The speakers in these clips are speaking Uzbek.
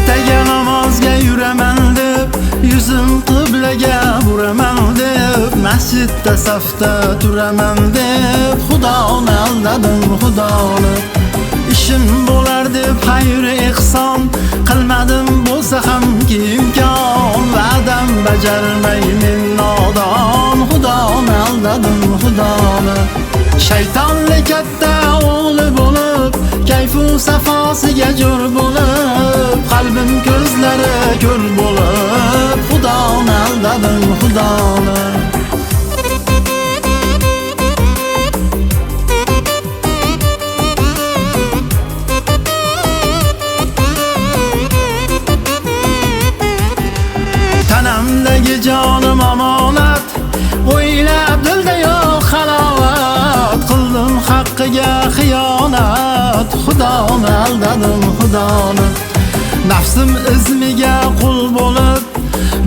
ertaga namozga yuraman deb, yuzim qiblaga buraman deb, masjidda safda turaman deb, Xudoni aldadim, Xudoni. İşim bo'lar deb xayr ehson qilmadim, bo'lsa hamki imkon, va'dam bajarmay men nodon, Xudoni aldadim, Xudoni. Shaytonlik katta o'g'li bo'lib, kayfu safosiga jo'r bo'lib, qalbim ko'zlari ko'r bo'lib, Xudoni aldadim, Xudoni. Tanamdagi jonim omonat, o'ylab dilda yo'q halovat, qildim haqqiga xiyonat, Xudoni aldadim, Xudoni. Nafsim izmiga qul bo'lib,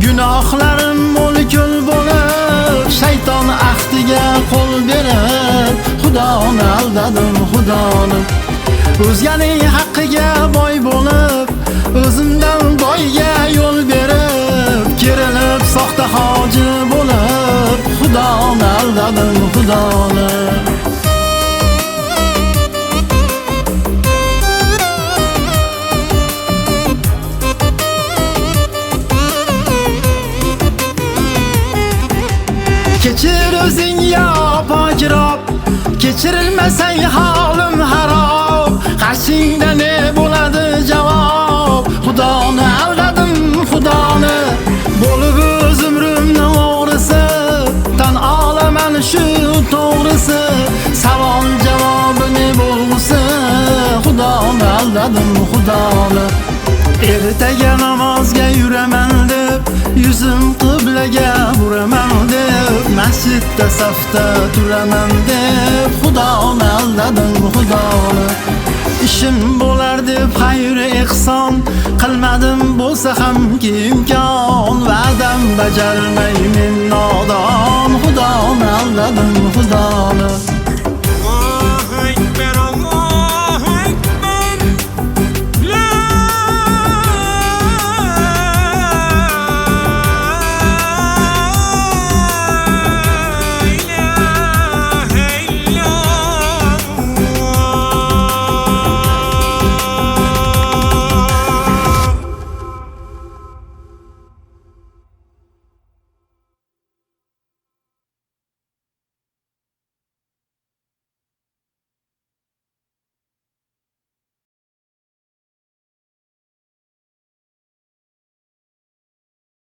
gunohlarim mo'l-ko'l bo'lib, shayton ahdiga qo'l berib, Xudoni aldadim, Xudoni. O'zganing haqqiga boy bo'lib, o'zimdan boyga yo'l berib, kerilib soxta hoji bo'lib, Xudoni aldadim, Xudoni. Kechir o'zing yo pokrob, kechirilmasang holim harob, qarshingda ne bo'ladi javob, Xudoni aldadim, Xudoni. Bo'lib o'z umrimni o'g'risi, tan olaman shu to'g'risi, savol javobi ne bo'lsa, Xudoni aldadim, Xudoni. Ertaga namozga yuraman deb, yuzim qiblaga buraman deb, masjidda safda turaman deb, Xudoni aldadim, Xudoni. İşim bo'lar deb xayr ehson qilmadim, bo'lsa hamki imkon, va'dam bajarmay men nodon, Xudoni aldadim, Xudoni.